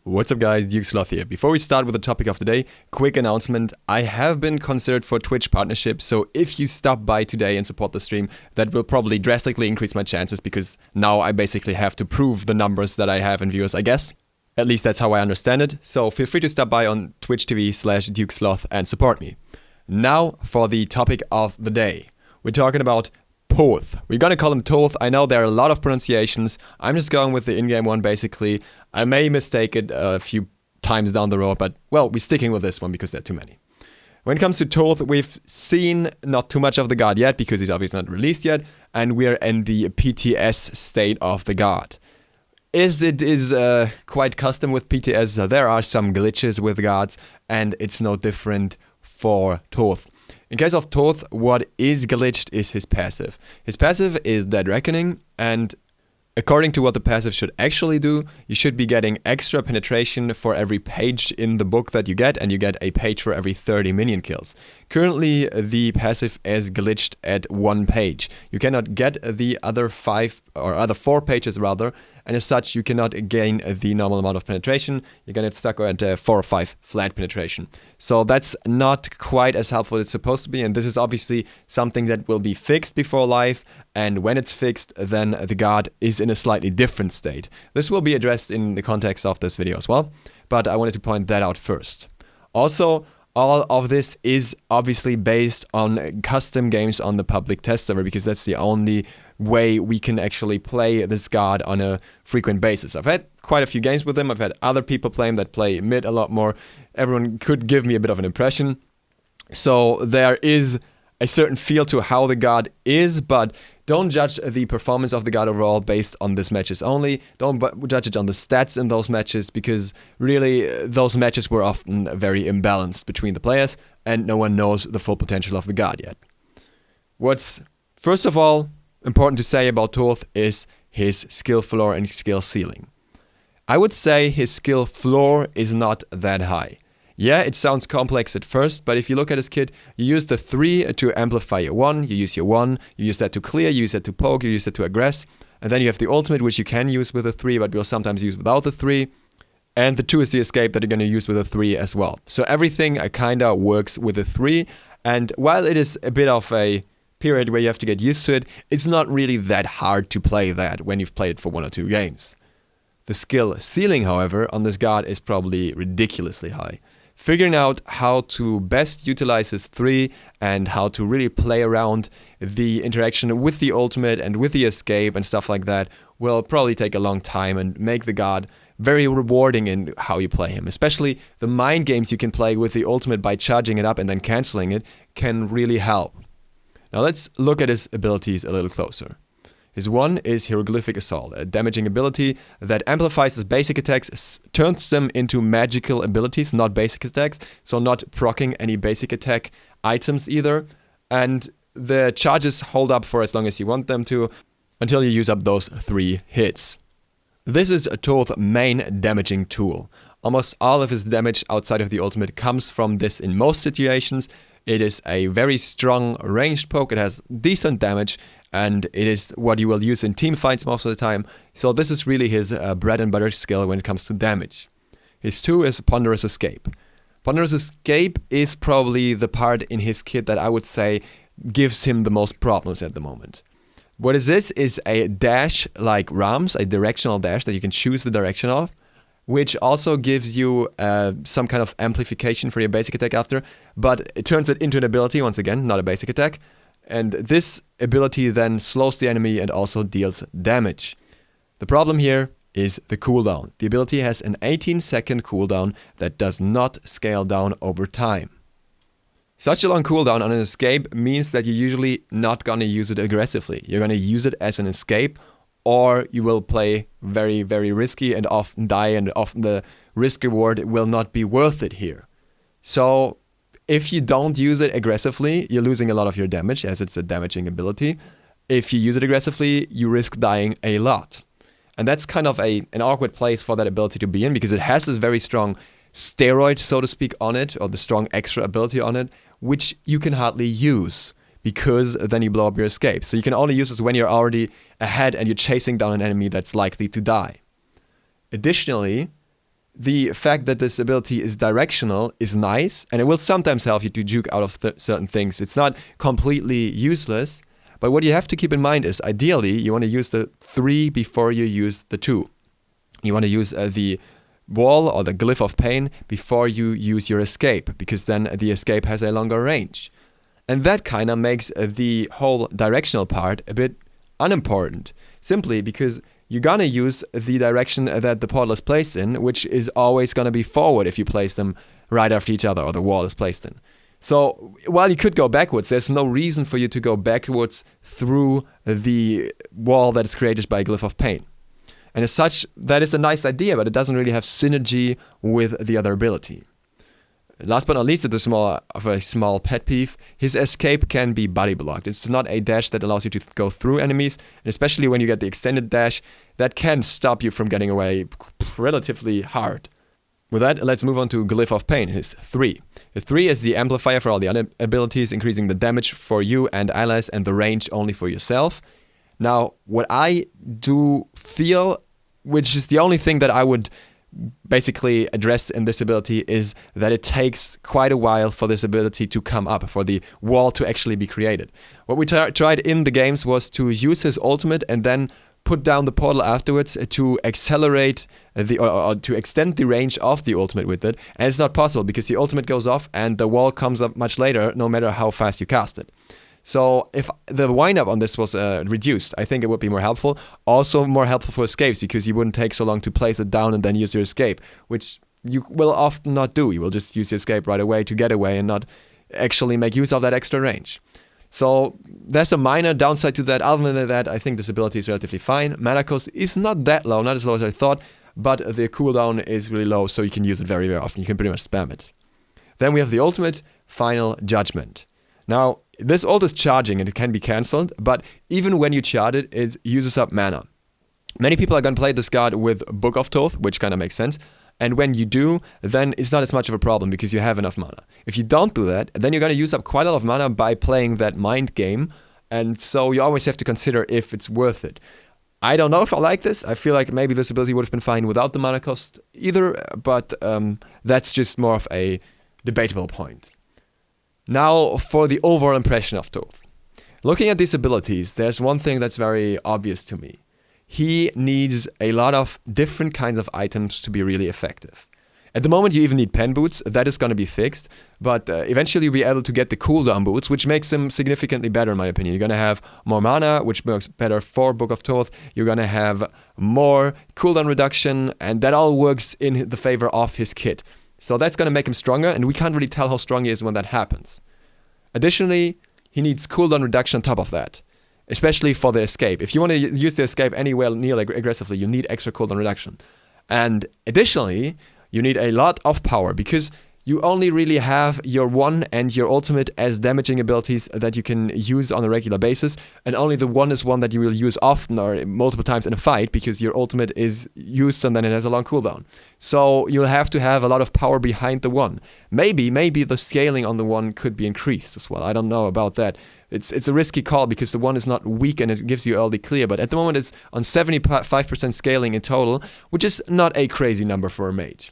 What's up guys, DukeSloth here. Before we start with the topic of the day, quick announcement. I have been considered for Twitch partnership, so if you stop by today and support the stream, that will probably drastically increase my chances because now I basically have to prove the numbers that I have in viewers, I guess. At least that's how I understand it. So feel free to stop by on Twitch TV/DukeSloth and support me. Now for the topic of the day. We're talking about Thoth. We're gonna call him Thoth. I know there are a lot of pronunciations. I'm just going with the in-game one basically. I may mistake it a few times down the road, but well, we're sticking with this one because there are too many. When it comes to Thoth, we've seen not too much of the god yet because he's obviously not released yet, and we're in the PTS state of the god. It is quite custom with PTS, so there are some glitches with gods, and it's no different for Thoth. In case of Thoth, what is glitched is his passive. His passive is Dead Reckoning, and according to what the passive should actually do, you should be getting extra penetration for every page in the book that you get, and you get a page for every 30 minion kills. Currently, the passive is glitched at 1 page. You cannot get the other 4 pages rather, and as such, you cannot gain the normal amount of penetration. You're gonna get stuck at 4 or 5 flat penetration. So that's not quite as helpful as it's supposed to be, and this is obviously something that will be fixed before live, and when it's fixed, then the god is in a slightly different state. This will be addressed in the context of this video as well, but I wanted to point that out first. Also, all of this is obviously based on custom games on the public test server because that's the only way we can actually play this god on a frequent basis. I've had quite a few games with him. I've had other people play him that play mid a lot more. Everyone could give me a bit of an impression. So there is a certain feel to how the god is, but don't judge the performance of the god overall based on this matches only. Don't judge it on the stats in those matches because really those matches were often very imbalanced between the players and no one knows the full potential of the god yet. What's first of all important to say about Thoth is his skill floor and skill ceiling. I would say his skill floor is not that high. Yeah, it sounds complex at first, but if you look at his kit, you use the 3 to amplify your 1, you use your 1, you use that to clear, you use that to poke, you use that to aggress, and then you have the ultimate, which you can use with a 3, but you'll sometimes use without the 3, and the 2 is the escape that you're going to use with a 3 as well. So everything kinda works with a 3, and while it is a bit of a period where you have to get used to it, it's not really that hard to play that when you've played it for 1 or 2 games. The skill ceiling, however, on this god is probably ridiculously high. Figuring out how to best utilize his 3 and how to really play around the interaction with the ultimate and with the escape and stuff like that will probably take a long time and make the god very rewarding in how you play him. Especially the mind games you can play with the ultimate by charging it up and then cancelling it can really help. Now let's look at his abilities a little closer. His 1 is Hieroglyphic Assault, a damaging ability that amplifies his basic attacks, turns them into magical abilities, not basic attacks, so not proccing any basic attack items either, and the charges hold up for as long as you want them to, until you use up those 3 hits. This is Thoth's main damaging tool. Almost all of his damage outside of the ultimate comes from this in most situations. It is a very strong ranged poke, it has decent damage, and it is what you will use in team fights most of the time, so this is really his bread and butter skill when it comes to damage. His 2 is Ponderous Escape. Ponderous Escape is probably the part in his kit that I would say gives him the most problems at the moment. What is this is a dash like Rams, a directional dash that you can choose the direction of, which also gives you some kind of amplification for your basic attack after, but it turns it into an ability, once again, not a basic attack. And this ability then slows the enemy and also deals damage. The problem here is the cooldown. The ability has an 18-second cooldown that does not scale down over time. Such a long cooldown on an escape means that you're usually not going to use it aggressively. You're going to use it as an escape, or you will play very, very risky and often die, and often the risk reward will not be worth it here. So if you don't use it aggressively, you're losing a lot of your damage as it's a damaging ability. If you use it aggressively, you risk dying a lot. And that's kind of an awkward place for that ability to be in because it has this very strong steroid, so to speak, on it, or the strong extra ability on it, which you can hardly use because then you blow up your escape. So you can only use this when you're already ahead and you're chasing down an enemy that's likely to die. Additionally, the fact that this ability is directional is nice, and it will sometimes help you to juke out of certain things. It's not completely useless, but what you have to keep in mind is, ideally, you want to use the 3 before you use the 2. You want to use the wall or the Glyph of Pain before you use your escape, because then the escape has a longer range. And that kind of makes the whole directional part a bit unimportant, simply because you're gonna use the direction that the portal is placed in, which is always gonna be forward if you place them right after each other, or the wall is placed in. So while you could go backwards, there's no reason for you to go backwards through the wall that is created by Glyph of Pain. And as such, that is a nice idea, but it doesn't really have synergy with the other ability. Last but not least, it is more of a small pet peeve. His escape can be body blocked. It's not a dash that allows you to go through enemies, and especially when you get the extended dash, that can stop you from getting away relatively hard. With that, let's move on to Glyph of Pain, his 3. His 3 is the amplifier for all the other abilities, increasing the damage for you and allies and the range only for yourself. Now, what I do feel, which is the only thing that I would basically address in this ability, is that it takes quite a while for this ability to come up, for the wall to actually be created. What we tried in the games was to use his ultimate and then put down the portal afterwards to accelerate or to extend the range of the ultimate with it, and it's not possible because the ultimate goes off and the wall comes up much later, no matter how fast you cast it. So if the wind-up on this was reduced, I think it would be more helpful. Also more helpful for escapes, because you wouldn't take so long to place it down and then use your escape, which you will often not do. You will just use your escape right away to get away and not actually make use of that extra range. So there's a minor downside to that. Other than that, I think this ability is relatively fine. Mana cost is not that low, not as low as I thought, but the cooldown is really low, so you can use it very, very often. You can pretty much spam it. Then we have the ultimate, Final Judgment. Now, this ult is charging and it can be cancelled, but even when you charge it, it uses up mana. Many people are going to play this card with Book of Thoth, which kind of makes sense. And when you do, then it's not as much of a problem because you have enough mana. If you don't do that, then you're going to use up quite a lot of mana by playing that mind game. And so you always have to consider if it's worth it. I don't know if I like this. I feel like maybe this ability would have been fine without the mana cost either, but that's just more of a debatable point. Now for the overall impression of Thoth. Looking at these abilities, there's one thing that's very obvious to me. He needs a lot of different kinds of items to be really effective. At the moment, you even need pen boots. That is going to be fixed, but eventually you'll be able to get the cooldown boots, which makes them significantly better in my opinion. You're going to have more mana, which works better for Book of Thoth. You're going to have more cooldown reduction, and that all works in the favor of his kit. So that's going to make him stronger, and we can't really tell how strong he is when that happens. Additionally, he needs cooldown reduction on top of that, especially for the escape. If you want to use the escape anywhere near aggressively, you need extra cooldown reduction. And additionally, you need a lot of power, because you only really have your 1 and your ultimate as damaging abilities that you can use on a regular basis, and only the 1 is one that you will use often or multiple times in a fight, because your ultimate is used and then it has a long cooldown. So you'll have to have a lot of power behind the 1. Maybe the scaling on the 1 could be increased as well. I don't know about that. It's a risky call because the 1 is not weak and it gives you early clear, but at the moment it's on 75% scaling in total, which is not a crazy number for a mage.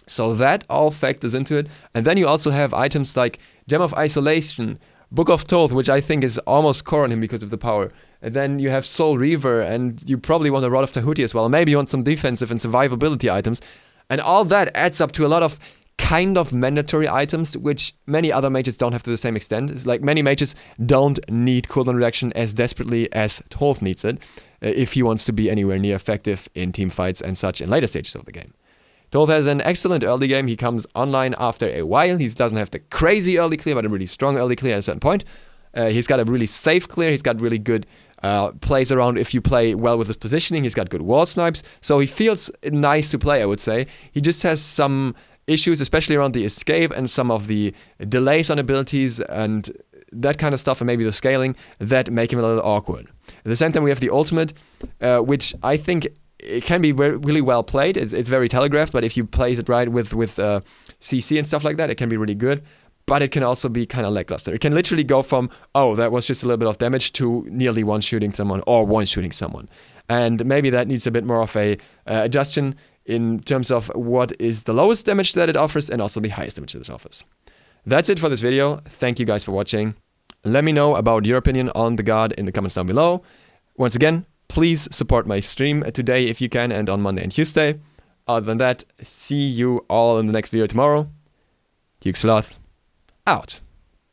So that all factors into it. And then you also have items like Gem of Isolation, Book of Thoth, which I think is almost core on him because of the power. And then you have Soul Reaver, and you probably want a Rod of Tahuti as well. Maybe you want some defensive and survivability items. And all that adds up to a lot of kind of mandatory items, which many other mages don't have to the same extent. It's like many mages don't need cooldown reduction as desperately as Thoth needs it, if he wants to be anywhere near effective in team fights and such in later stages of the game. Thoth has an excellent early game. He comes online after a while. He doesn't have the crazy early clear, but a really strong early clear at a certain point. He's got a really safe clear. He's got really good plays around if you play well with his positioning. He's got good wall snipes. So he feels nice to play, I would say. He just has some issues, especially around the escape and some of the delays on abilities and that kind of stuff, and maybe the scaling, that make him a little awkward. At the same time, we have the ultimate, which I think it can be really well played. It's very telegraphed, but if you play it right with CC and stuff like that, it can be really good. But it can also be kind of lackluster. It can literally go from, oh, that was just a little bit of damage, to nearly one shooting someone or one shooting someone. And maybe that needs a bit more of a adjustment in terms of what is the lowest damage that it offers and also the highest damage that it offers. That's it for this video. Thank you guys for watching. Let me know about your opinion on the god in the comments down below. Once again, please support my stream today if you can, and on Monday and Tuesday. Other than that, see you all in the next video tomorrow. DukeSloth, out.